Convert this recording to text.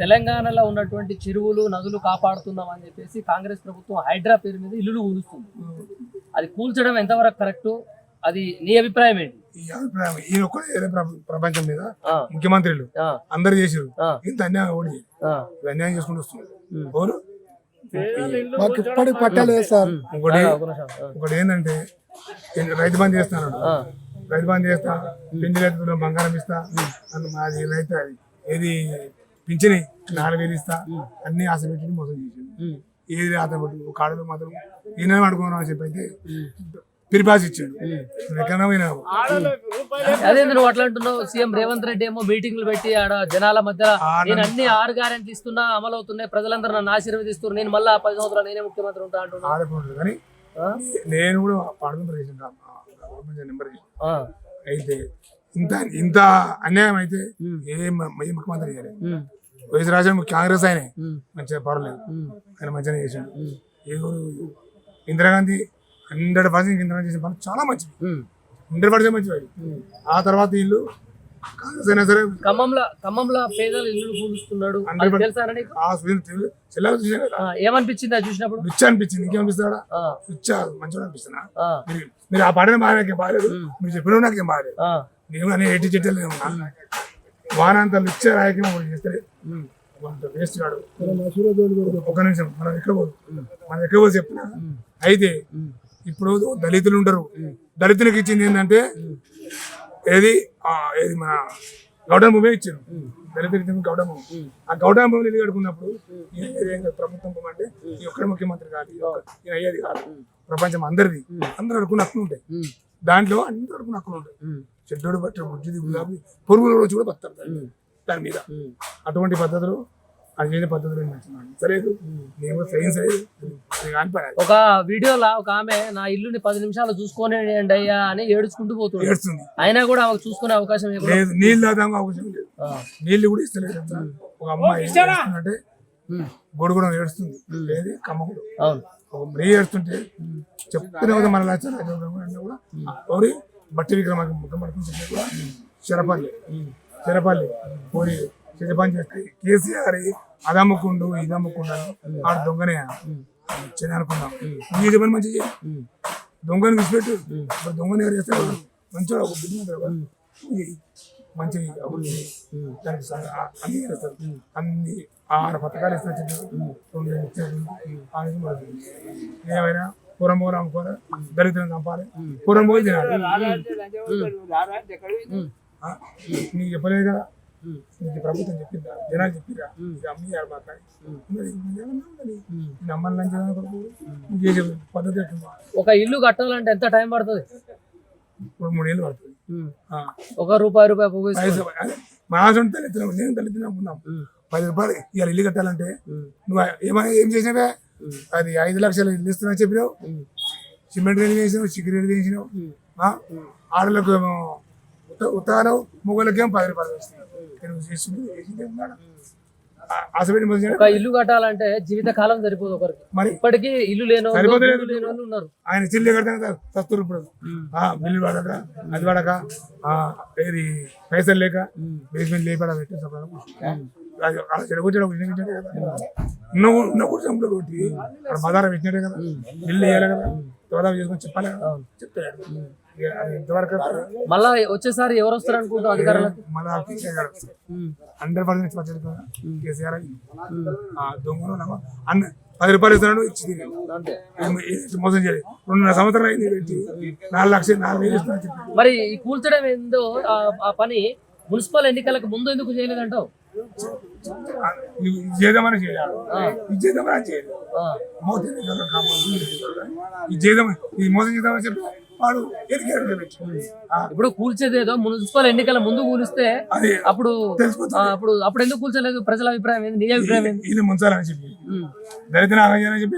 తెలంగాణలో ఉన్నటువంటి చెరువులు నదులు కాపాడుతున్నాం అని చెప్పేసి కాంగ్రెస్ ప్రభుత్వం హైడ్రా పేరు మీద ఇల్లులు కూలుస్తుంది. అది కూల్చడం ఎంతవరకు కరెక్ట్? అది నీ అభిప్రాయం ఏంటి? ఈ అభిప్రాయం ఈయన ఒక్కడే ప్రపంచం మీద ముఖ్యమంత్రులు అందరు చేసారు. ఇంత అన్యాయం ఓడి అన్యాయం చేసుకుంటూ వస్తున్నారు. ఎవరు మాకు ఇప్పటికి పట్టలేదు సార్. ఒకటి ఏంటంటే రైతు బంధు చేస్తాను, రైతు బంధు చేస్తా, పిండి రైతు బంగారం ఇస్తా, అది రైతు ఏది పింఛని 4,000 ఇస్తా, అన్ని ఆశ పెట్టి మోసం చేసాడు. ఏది అతను కాడలు మాత్రం ఈయన అడుగున్నాం అని చెప్పి అయితే పిరిపాసి ఇచ్చాడు. అదే నువ్వు అట్లా అంటున్నావు. సీఎం రేవంత్ రెడ్డి ఏమో మీటింగ్లు పెట్టి ఆడ జనాల మధ్య నేను అన్ని 6 గ్యారెంటీలు ఇస్తున్నా, అమలు అవుతున్నాయి, ప్రజలందరూ నన్ను ఆశీర్వదిస్తున్నారు, నేను మళ్ళీ 10 సంవత్సరాలు నేనే ముఖ్యమంత్రి ఉంటా అంటున్నాను. కానీ నేను కూడా నెంబర్ అయితే ఇంత అన్యాయం అయితే ఏ ముఖ్యమంత్రి చేయాలి? వైఎస్ రాజశేఖర్ కాంగ్రెస్ ఆయన మంచిగా పర్వాలేదు, ఆయన మంచిగా చేశాడు. ఇందిరాగాంధీ 100% ఇందిరా చేసిన పని చాలా మంచిది, 100% మంచిది. ఆ తర్వాత వీళ్ళు కాంగ్రెస్ అయినా సరే ఖమ్మంలో పేదలు ఇల్లు కూలుస్తున్నాడు ఏమనిపించింది అది చూసినప్పుడు? రిచ్ అనిపించింది. ఇంకేమనిపిస్తాడా? రిచ్ మంచిగా అనిపిస్తున్నా. మీరు ఆ పాడిన నాకేం బాగాలేదు, మీరు చెప్పిన నాకేం బాగాలేదు. నేను అనే ఎట్టి చెట్టలు ఉన్నా వానంత రిచ్ రాయకం చేస్తే వేస్ట్ కాడు. ఒక నిమిషం మనం ఎక్కడ పోదు చెప్పిన అయితే ఇప్పుడు దళితులు ఉంటారు. దళితులకు ఇచ్చింది ఏంటంటే ఏది మన గౌడమ భూమి ఇచ్చారు. దళితులు గౌడమ భూమి. ఆ గౌడమ భూమిని ఇల్లు కడుకున్నప్పుడు ప్రభుత్వం అంటే ఈ ఒక్కడి ముఖ్యమంత్రి కాదు, ఈయన అయ్యేది కాదు. ప్రపంచం అందరిది, అందరు అడుకున్న హక్కులు ఉంటాయి. దాంట్లో అందరూ అడుకున్న హక్కులు ఉంటాయి. చెడ్డోడు బట్ట బుజ్జిది గులాబీ పురుగుల రోజు కూడా బతారు దాని మీద. అటువంటి పద్ధతులు అది పద్ధతులు సరేదు. నేను సైన్స్ ఒక వీడియోలో ఒక ఆమె నా ఇల్లుని 10 నిమిషాలు చూసుకొని అయ్యా అని ఏడుచుకుంటూ పోతుంది. ఏడుస్తుంది. అయినా కూడా ఆమెకు చూసుకునే అవకాశం లేదు, నీళ్ళు తాగే అవకాశం లేదు, నీళ్ళు కూడా ఇస్తలేదు. ఒక అమ్మాయి అంటే గొడుగుడం ఏడుస్తుంది, లేదు కమ్మగుడు ఒక మరీ ఏడుస్తుంటే చెప్తూనే కదా మన కూడా ఎవరి బట్టి విక్రమార్క కూడా చెరపల్లి పోయి పని చేస్తాయి. కేసీఆర్ అది అమ్ముకుండు ఇది అమ్ముకుండా ఆడ దొంగనే వచ్చేది అనుకున్నాం. నీ పని మంచిగా దొంగని విసిపెట్టు. దొంగని ఎవరు చేస్తారు? మంచిగా ఒక బిజినెస్ మంచి దానికి అన్ని చేస్తారు. అన్ని 6 పథకాలు ఇస్తారు. ఏమైనా పూరం అమ్ముకోవాలి, దళితులను చంపాలి, పూరం పోయి తినాలి. నీకు చెప్పలేదు కదా, నీకు ప్రభుత్వం చెప్పిందా? జనాలు చెప్పిరా అమ్మి పద్ధతి. ఒక ఇల్లు కట్టాలంటే ఎంత టైం పడుతుంది? ఇప్పుడు 3 ఏళ్ళు పడుతుంది. ₹1 మాసం తల్లిదండ్రులు నేను తల్లిదండ్రులు అనుకున్నాం. ₹10 ఇవాళ ఇల్లు కట్టాలంటే నువ్వు ఏం చేసినావే? అది 5 లక్షలు ఇల్లు ఇస్తున్నా చెప్పినావు, సిమెంట్ రెడీ చేసినావు, చికెన్ రెడీ చేసినావు. ఆడలకు ఉత్తరాలు మొగలకేమో ₹10 ఇస్తున్నావు. ఒక ఇల్లు కట్టాలంటే జీవిత కాలం సరిపోదు ఒకరికి. మరి ఇప్పటికీ ఇల్లు లేని ఉన్నారు. ఆయన చిల్లు కడతాను సస్తురు. ఇప్పుడు బిల్లు పడక అది పడక ఏది పైసలు లేక బేస్మెంట్ లేపడ పెట్టి కొట్టి బజారా పెట్టినట్టే కదా, బిల్లు వేయాలి కదా, దోదాపు చేసుకొని చెప్పాలి కదా, చెప్తాడు. ఇంతవరకు మళ్ళా వచ్చేసారి ఎవరు వస్తారు అనుకుంటాం అధికారులకు? మళ్ళా 100% కేసీఆర్ దొంగలు ₹10 ఇస్తున్నాడు, ఇచ్చి మోసం చేయాలి. 2.5 సంవత్సరాలు అయింది పెట్టి 4,00,000 ఇస్తున్నా. మరి ఈ కూల్చడం ఏందో ఆ పని మున్సిపల్ ఎన్నికలకు ముందు ఎందుకు చేయలేదంటావు? చేద్దామని చేయాలి, ఇది చేద్దామని చేయాలి. ఇది మోసం చేద్దామని చెప్పి వాడు ఇప్పుడు కూల్చేదేదో మున్సిపల్ ఎన్నికల ముందు కూలిస్తే అప్పుడు ఎందుకు కూల్చలేదు? ప్రజల అభిప్రాయం ఏంది? నీ అభిప్రాయం ఏంది? ఇది ముంచాలని చెప్పి దళితులు చెప్పి